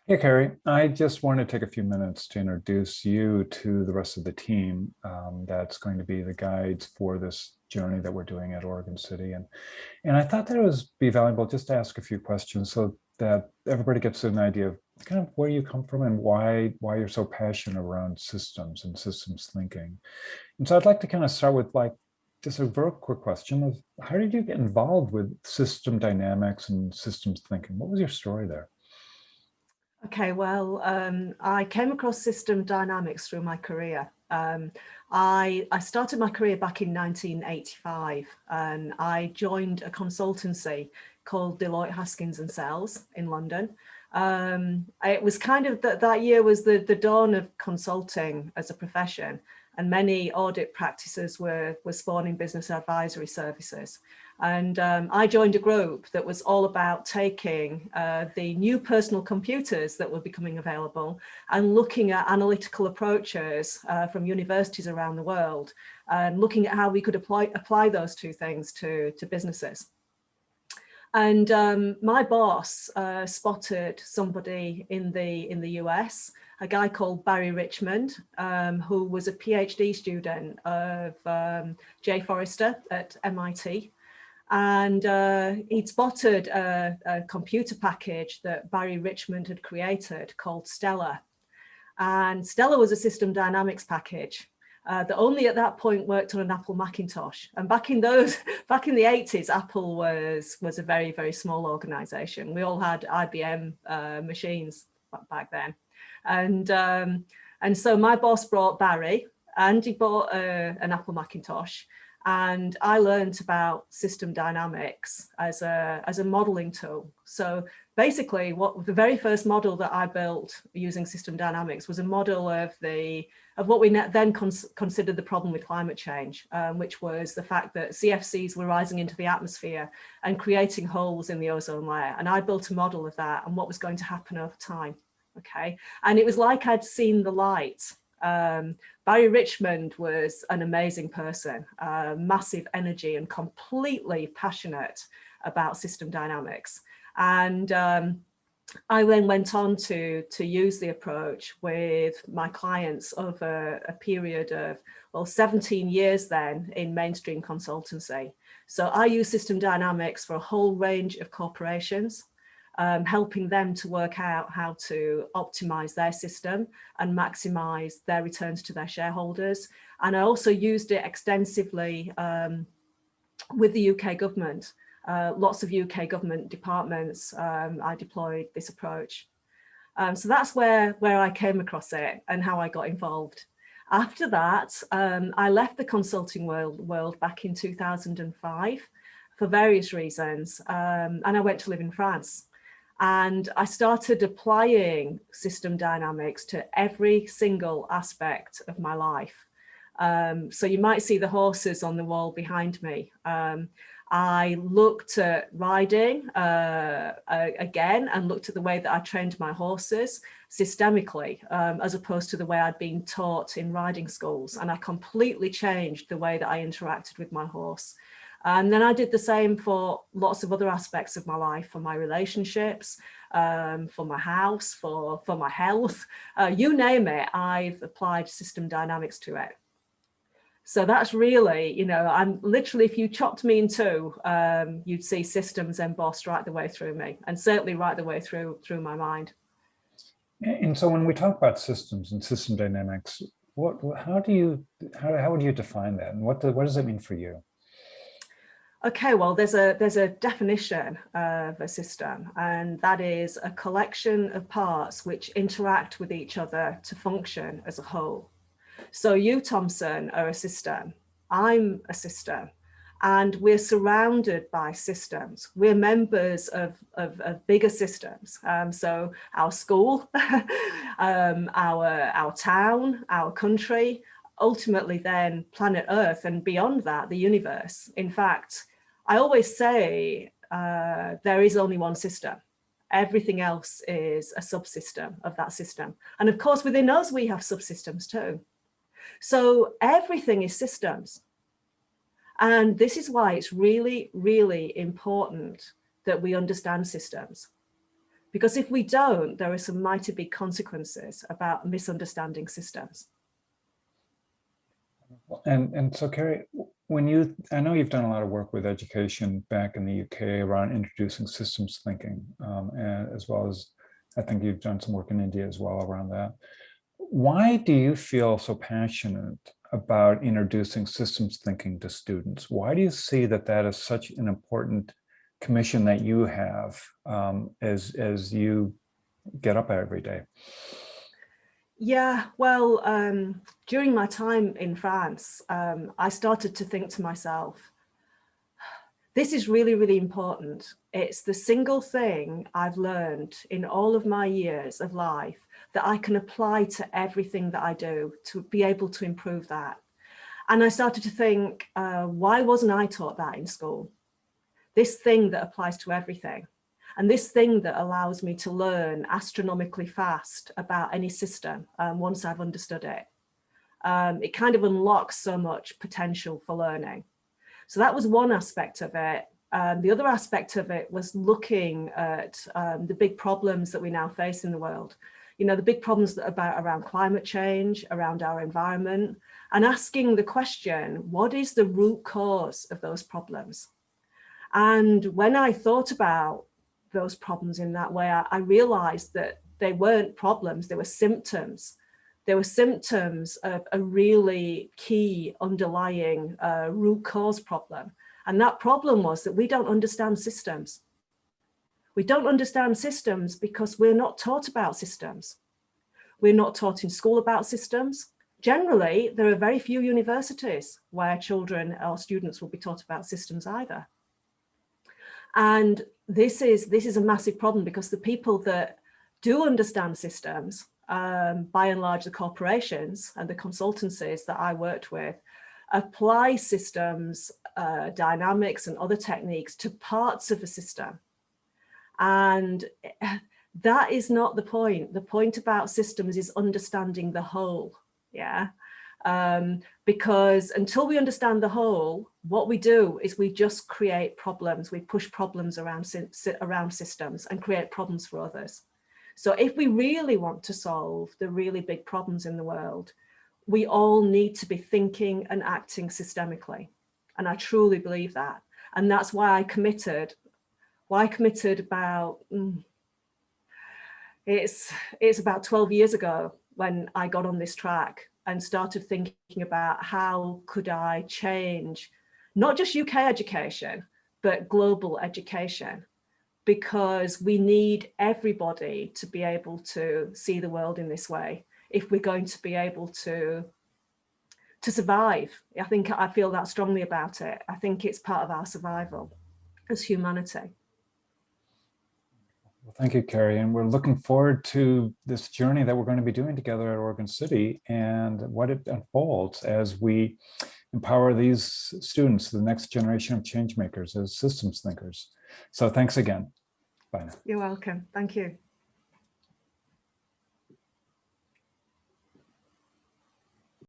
Hey, Kerry. I just want to take a few minutes to introduce you to the rest of the team that's going to be the guides for this journey that we're doing at Oregon City. And I thought that it would be valuable just to ask a few questions so that everybody gets an idea of kind of where you come from and why you're so passionate around systems and systems thinking. And so I'd like to kind of start with like just a very quick question of how did you get involved with system dynamics and systems thinking? What was your story there? Okay, well, I came across system dynamics through my career. I started my career back in 1985 and I joined a consultancy called Deloitte Haskins and Sells in London. It was kind of that year was the dawn of consulting as a profession, and many audit practices were spawning business advisory services. And I joined a group that was all about taking the new personal computers that were becoming available and looking at analytical approaches from universities around the world and looking at how we could apply those two things to businesses. And my boss spotted somebody in the US, a guy called Barry Richmond, who was a PhD student of Jay Forrester at MIT. And he'd spotted a computer package that Barry Richmond had created called Stella. And Stella was a system dynamics package that only at that point worked on an Apple Macintosh. And back in back in the 80s, Apple was a very, very small organization. We all had IBM machines back then. And so my boss brought Barry and he bought an Apple Macintosh. And I learned about system dynamics as a modeling tool. So basically, the very first model that I built using system dynamics was a model of what we then considered the problem with climate change, which was the fact that CFCs were rising into the atmosphere and creating holes in the ozone layer. And I built a model of that and what was going to happen over time. Okay, and it was like I'd seen the light. Barry Richmond was an amazing person, massive energy and completely passionate about system dynamics. And I then went on to use the approach with my clients over a period of, well, 17 years then in mainstream consultancy. So I use system dynamics for a whole range of corporations. Helping them to work out how to optimize their system and maximize their returns to their shareholders. And I also used it extensively with the UK government. Lots of UK government departments, I deployed this approach. So that's where I came across it and how I got involved. After that, I left the consulting world back in 2005 for various reasons, and I went to live in France. And I started applying system dynamics to every single aspect of my life. So you might see the horses on the wall behind me. I looked at riding again and looked at the way that I trained my horses systemically, as opposed to the way I'd been taught in riding schools. And I completely changed the way that I interacted with my horse. And then I did the same for lots of other aspects of my life, for my relationships, for my house, for my health, you name it, I've applied system dynamics to it. So that's really, I'm literally, if you chopped me in two, you'd see systems embossed right the way through me, and certainly right the way through my mind. And so when we talk about systems and system dynamics, how would you define that? And what does that mean for you? Okay, well, there's a definition of a system, and that is a collection of parts which interact with each other to function as a whole. So you, Thompson, are a system. I'm a system. And we're surrounded by systems. We're members of bigger systems. So our school, our town, our country, ultimately then planet Earth, and beyond that, the universe. In fact, I always say there is only one system. Everything else is a subsystem of that system. And of course, within us, we have subsystems too. So everything is systems. And this is why it's really, really important that we understand systems. Because if we don't, there are some mighty big consequences about misunderstanding systems. And so, Kerry, I know you've done a lot of work with education back in the UK around introducing systems thinking, and as well as I think you've done some work in India as well around that. Why do you feel so passionate about introducing systems thinking to students? Why do you see that that is such an important commission that you have as you get up every day? Yeah, well, during my time in France, I started to think to myself, this is really, really important. It's the single thing I've learned in all of my years of life that I can apply to everything that I do to be able to improve that. And I started to think, why wasn't I taught that in school? This thing that applies to everything. And this thing that allows me to learn astronomically fast about any system once I've understood it. It kind of unlocks so much potential for learning. So that was one aspect of it. The other aspect of it was looking at the big problems that we now face in the world. You know, the big problems that around climate change, around our environment, and asking the question, what is the root cause of those problems? And when I thought about those problems in that way, I realized that they weren't problems, they were symptoms. They were symptoms of a really key underlying root cause problem. And that problem was that we don't understand systems. We don't understand systems because we're not taught about systems. We're not taught in school about systems. Generally, there are very few universities where children or students will be taught about systems either. And this is a massive problem because the people that do understand systems, by and large the corporations and the consultancies that I worked with, apply systems, dynamics and other techniques to parts of a system. And that is not the point. The point about systems is understanding the whole, yeah? Because until we understand the whole, what we do is we just create problems. We push problems around systems and create problems for others. So if we really want to solve the really big problems in the world, we all need to be thinking and acting systemically. And I truly believe that. And that's why I committed about, it's about 12 years ago when I got on this track and started thinking about how could I change not just UK education, but global education, because we need everybody to be able to see the world in this way if we're going to be able to survive. I feel that strongly about it. I think it's part of our survival as humanity. Well, thank you, Kerry. And we're looking forward to this journey that we're going to be doing together at Oregon City and what it unfolds as we empower these students, the next generation of change makers as systems thinkers. So thanks again. Bye now. You're welcome. Thank you.